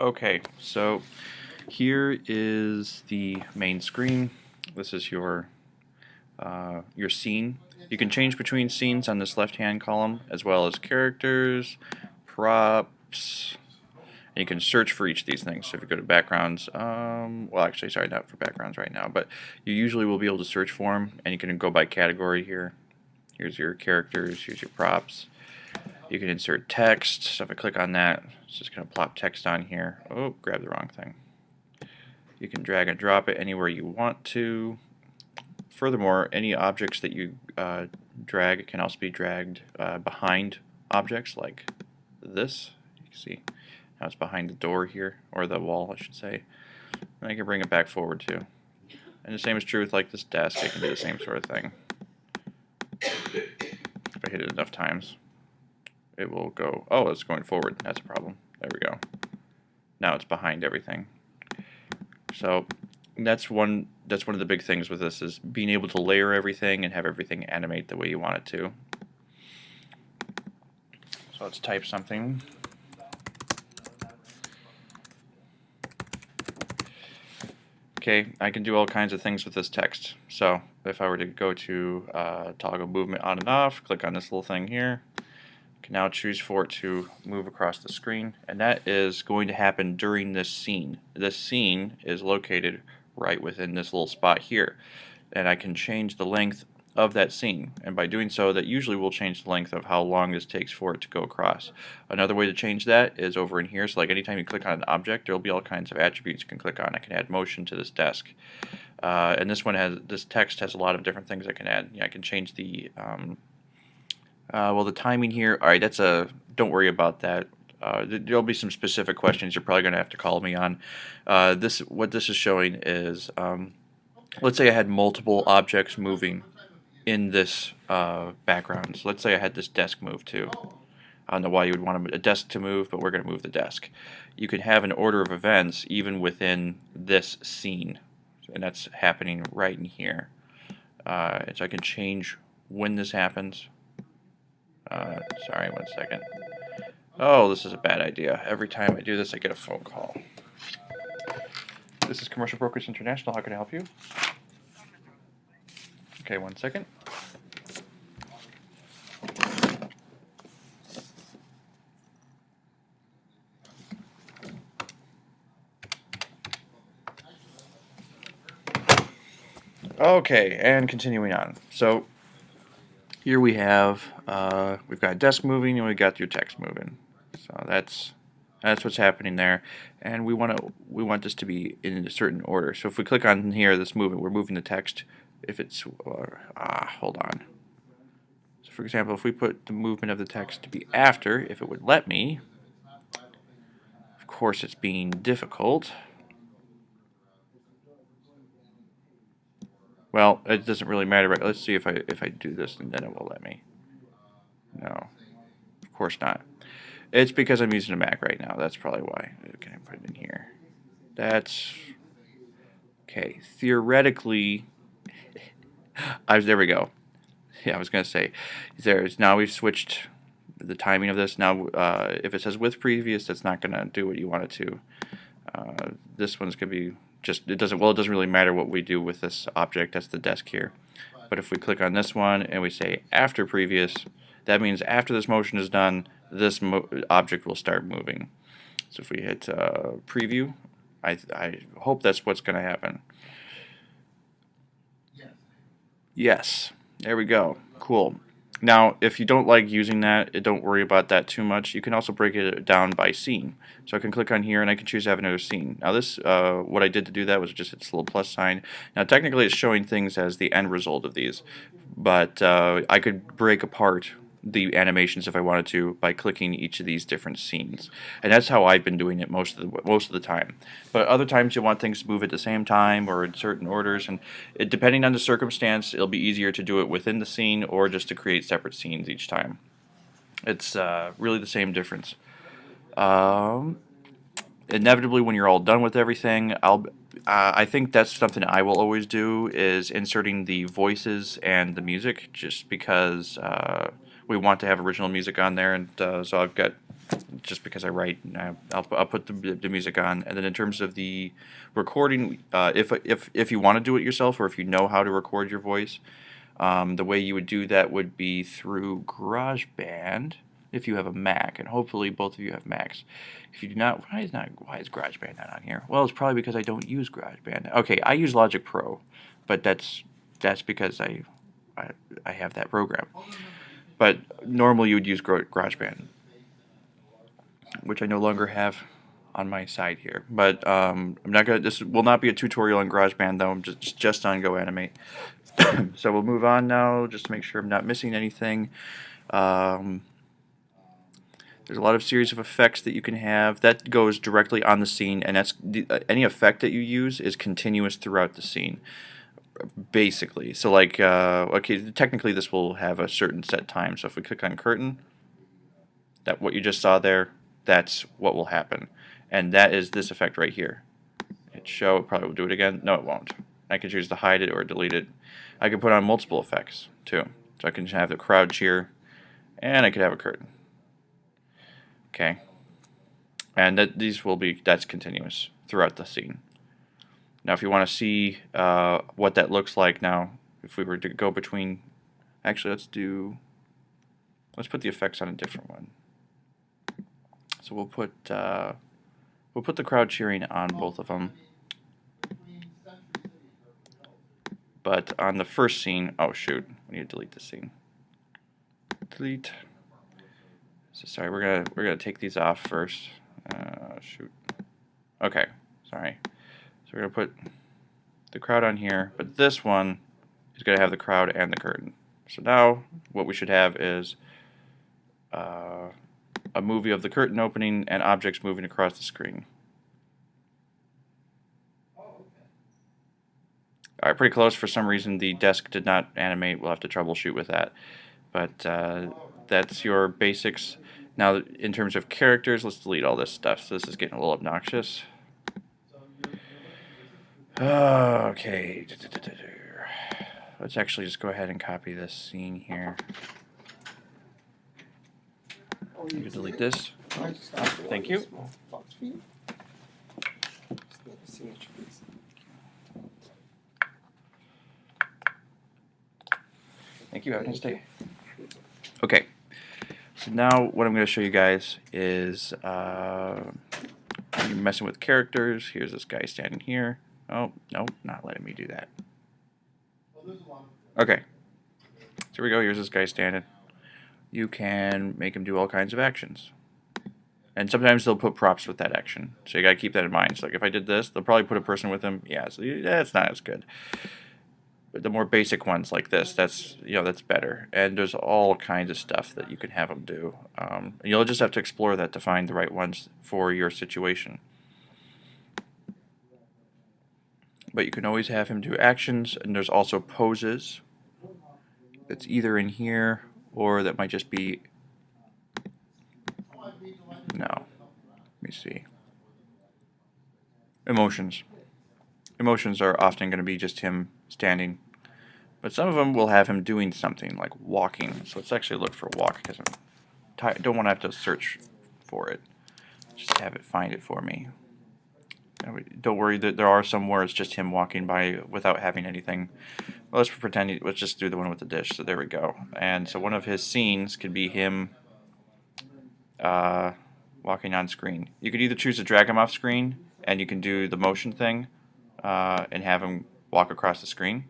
Okay, so here is the main screen. This is your scene. You can change between scenes on this left-hand column, as well as characters, props. And you can search for each of these things. So if you go to backgrounds, well, actually, sorry, not for backgrounds right now, but you usually will be able to search for them, and you can go by category here. Here's your characters. Here's your props. You can insert text. So if I click on that, it's just going to plop text on here. Oh, grab the wrong thing. You can drag and drop it anywhere you want to. Furthermore, any objects that you drag can also be dragged behind objects like this. You can see now it's behind the door here, or the wall, I should say. And I can bring it back forward too. And the same is true with like this desk. I can do the same sort of thing. If I hit it enough times, it will go, oh, it's going forward. That's a problem. There we go. Now it's behind everything. So that's one of the big things with this, is being able to layer everything and have everything animate the way you want it to. So let's type something. Okay, I can do all kinds of things with this text. So if I were to go to toggle movement on and off, click on this little thing here, I can now choose for it to move across the screen, and that is going to happen during this scene. This scene is located right within this little spot here, and I can change the length of that scene, and by doing so, that usually will change the length of how long this takes for it to go across. Another way to change that is over in here. So like anytime you click on an object, there will be all kinds of attributes you can click on. I can add motion to this desk, and this text has a lot of different things I can add. I can change the well, the timing here. All right, don't worry about that. There'll be some specific questions you're probably going to have to call me on. What this is showing is, let's say I had multiple objects moving in this background. So let's say I had this desk move too. I don't know why you would want a desk to move, but we're going to move the desk. You can have an order of events even within this scene, and that's happening right in here. And so I can change when this happens. Sorry, one second. Oh, this is a bad idea. Every time I do this, I get a phone call. This is Commercial Brokers International. How can I help you? Okay, one second. Okay, and continuing on. So here we have we've got desk moving and we got your text moving. So that's what's happening there, and we want this to be in a certain order. So if we click on here, this movement, we're moving the text. If it's hold on. So for example, if we put the movement of the text to be after, if it would let me. Of course, it's being difficult. Well, it doesn't really matter, right? Let's see if I do this and then it will let me. No, of course not. It's because I'm using a Mac right now. That's probably why. Can I put it in here? That's okay. Theoretically, there we go. Yeah, I was gonna say, now we've switched the timing of this. Now, if it says with previous, that's not gonna do what you want it to. This one's gonna be it doesn't really matter what we do with this object. That's the desk here. But if we click on this one and we say after previous, that means after this motion is done, this object will start moving. So if we hit preview, I hope that's what's going to happen. Yes, there we go. Cool. Now, if you don't like using that, don't worry about that too much. You can also break it down by scene. So I can click on here and I can choose to have another scene. Now this, what I did to do that was just hit this little plus sign. Now technically it's showing things as the end result of these, but I could break apart the animations if I wanted to by clicking each of these different scenes, and that's how I've been doing it most of the time. But other times you want things to move at the same time or in certain orders, and depending on the circumstance, it'll be easier to do it within the scene or just to create separate scenes each time. It's really the same difference. Inevitably, when you're all done with everything, I think that's something I will always do, is inserting the voices and the music, just because we want to have original music on there, and so I've got just because I write. I'll put the music on, and then in terms of the recording, if you want to do it yourself, or if you know how to record your voice, the way you would do that would be through GarageBand if you have a Mac, and hopefully both of you have Macs. If you do not, why is GarageBand not on here? Well, it's probably because I don't use GarageBand. Okay, I use Logic Pro, but that's because I have that program. But normally you would use GarageBand, which I no longer have on my side here. But I'm not gonna. This will not be a tutorial on GarageBand though. I'm just on goanimate. So we'll move on now, just to make sure I'm not missing anything. There's a lot of series of effects that you can have that goes directly on the scene, and that's any effect that you use is continuous throughout the scene, basically. So like, okay, technically this will have a certain set time. So if we click on curtain, that what you just saw there, that's what will happen, and that is this effect right here. It probably will do it again. No, it won't. I can choose to hide it or delete it. I can put on multiple effects too. So I can have the crowd cheer, and I could have a curtain. Okay, and that's continuous throughout the scene. Now, if you want to see what that looks like now, if we were to go between, actually, let's put the effects on a different one. So we'll put the crowd cheering on both of them. But on the first scene, oh shoot, we need to delete this scene. Delete. So sorry, we're gonna take these off first. Shoot. Okay, sorry. So we're gonna put the crowd on here, but this one is gonna have the crowd and the curtain. So now what we should have is a movie of the curtain opening and objects moving across the screen. Alright, pretty close. For some reason the desk did not animate. We'll have to troubleshoot with that. But that's your basics. Now, in terms of characters, let's delete all this stuff. So this is getting a little obnoxious. Okay. Let's actually just go ahead and copy this scene here. You can delete this. Thank you. Thank you. Have a nice day. Okay. So now what I'm going to show you guys is you're messing with characters. Here's this guy standing here. Oh, no, not letting me do that. Okay. So here we go. Here's this guy standing. You can make him do all kinds of actions. And sometimes they'll put props with that action. So you got to keep that in mind. So like if I did this, they'll probably put a person with him. Yeah, so that's not as good. But the more basic ones like this, that's better. And there's all kinds of stuff that you can have them do. You'll just have to explore that to find the right ones for your situation. But you can always have him do actions, and there's also poses. That's either in here, or that might just be... No. Let me see. Emotions. Emotions are often going to be just him standing. But some of them will have him doing something, like walking. So let's actually look for walk, because I don't want to have to search for it. Just have it find it for me. Don't worry, that there are some where it's just him walking by without having anything. Well, let's just do the one with the dish. So there we go. And so one of his scenes could be him walking on screen. You could either choose to drag him off screen, and you can do the motion thing and have him walk across the screen.